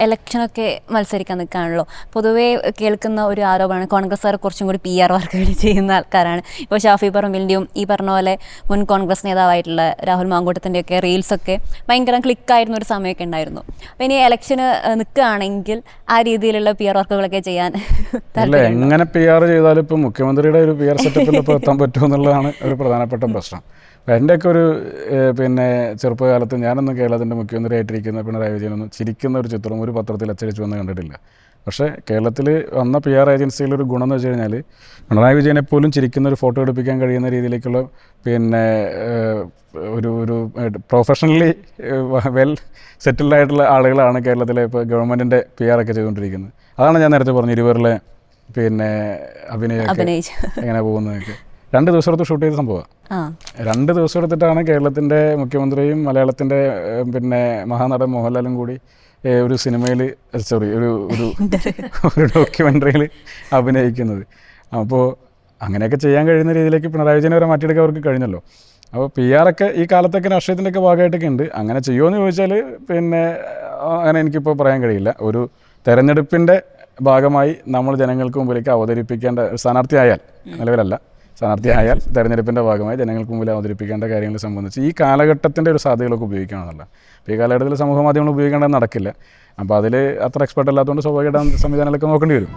ഇലക്ഷനൊക്കെ മത്സരിക്കാൻ നിൽക്കുകയാണല്ലോ. പൊതുവേ കേൾക്കുന്ന ഒരു ആരോപണമാണ് കോൺഗ്രസ്സുകാർ കുറച്ചും കൂടി PR വർക്കുകൾ ചെയ്യുന്ന ആൾക്കാരാണ്. ഇപ്പോൾ ഷാഫി പറമ്പിലിൻ്റെയും ഈ പറഞ്ഞ പോലെ മുൻ കോൺഗ്രസ് നേതാവായിട്ടുള്ള രാഹുൽ മാങ്കൂട്ടത്തിൻ്റെയൊക്കെ റീൽസൊക്കെ ഭയങ്കര ക്ലിക്കായിരുന്ന ഒരു സമയമൊക്കെ ഉണ്ടായിരുന്നു. അപ്പോൾ ഇനി ഇലക്ഷന് നിൽക്കുകയാണെങ്കിൽ ആ രീതിയിലുള്ള PR വർക്കുകളൊക്കെ ചെയ്യാൻ എങ്ങനെ PR ചെയ്താലും ഇപ്പം മുഖ്യമന്ത്രിയുടെ ഒരു PR സെറ്റപ്പിൽ ഇപ്പോൾ എത്താൻ പറ്റുമെന്നുള്ളതാണ് ഒരു പ്രധാനപ്പെട്ട പ്രശ്നം. എൻ്റെയൊക്കെ ഒരു ചെറുപ്പകാലത്ത് ഞാനൊന്നും കേരളത്തിൻ്റെ മുഖ്യമന്ത്രിയായിട്ടിരിക്കുന്ന പിണറായി വിജയനൊന്നും ചിരിക്കുന്ന ഒരു ചിത്രം ഒരു പത്രത്തിൽ അച്ചടിച്ചു വന്ന് കണ്ടിട്ടില്ല. പക്ഷേ കേരളത്തിൽ വന്ന PR ഏജൻസികളുടെ ഒരു ഗുണം എന്ന് വെച്ച് കഴിഞ്ഞാൽ പിണറായി വിജയനെ പോലും ചിരിക്കുന്ന ഒരു ഫോട്ടോ എടുപ്പിക്കാൻ കഴിയുന്ന രീതിയിലേക്കുള്ള ഒരു പ്രൊഫഷണലി വെൽ സെറ്റിൽഡ് ആയിട്ടുള്ള ആളുകളാണ് കേരളത്തിലെ ഇപ്പോൾ ഗവൺമെൻറ്റിൻ്റെ PR ഒക്കെ ചെയ്തുകൊണ്ടിരിക്കുന്നത്. അതാണ് ഞാൻ നേരത്തെ പറഞ്ഞു ഇരുവരിലെ അഭിനയമൊക്കെ എങ്ങനെ പോകുന്നതൊക്കെ 2 ദിവസം എടുത്ത് ഷൂട്ട് ചെയ്ത സംഭവമാണ്. 2 ദിവസം എടുത്തിട്ടാണ് കേരളത്തിൻ്റെ മുഖ്യമന്ത്രിയും മലയാളത്തിൻ്റെ മഹാനടൻ മോഹൻലാലും കൂടി ഒരു സിനിമയിൽ ഒരു ഡോക്യുമെൻ്ററിയിൽ അഭിനയിക്കുന്നത്. അപ്പോൾ അങ്ങനെയൊക്കെ ചെയ്യാൻ കഴിയുന്ന രീതിയിലേക്ക് പിണറായി വിജയനെ വരെ മാറ്റിയെടുക്കാൻ അവർക്ക് കഴിഞ്ഞല്ലോ. അപ്പോൾ PR ഒക്കെ ഈ കാലത്തൊക്കെ രാഷ്ട്രീയത്തിൻ്റെയൊക്കെ ഭാഗമായിട്ടൊക്കെ ഉണ്ട്. അങ്ങനെ ചെയ്യുമോ എന്ന് ചോദിച്ചാൽ അങ്ങനെ എനിക്കിപ്പോൾ പറയാൻ കഴിയില്ല. ഒരു തെരഞ്ഞെടുപ്പിൻ്റെ ഭാഗമായി നമ്മൾ ജനങ്ങൾക്ക് മുമ്പിലേക്ക് അവതരിപ്പിക്കേണ്ട സ്ഥാനാർത്ഥിയായാൽ, നിലവിലല്ല, സ്ഥാനാർത്ഥിയായാൽ തെരഞ്ഞെടുപ്പിൻ്റെ ഭാഗമായി ജനങ്ങൾക്ക് മുമ്പിൽ അവതരിപ്പിക്കേണ്ട കാര്യങ്ങളെ സംബന്ധിച്ച് ഈ കാലഘട്ടത്തിൻ്റെ ഒരു സാധ്യതകളൊക്കെ ഉപയോഗിക്കുകയാണെന്നല്ല. അപ്പോൾ ഈ കാലഘട്ടത്തിൽ സമൂഹ മാധ്യമങ്ങൾ ഉപയോഗിക്കേണ്ടത് നടക്കില്ല. അപ്പോൾ അതിൽ അത്ര എക്സ്പെർട്ട് അല്ലാത്തതുകൊണ്ട് സ്വാഭാവികമായിട്ടും സംവിധാനങ്ങളൊക്കെ നോക്കേണ്ടി വരും.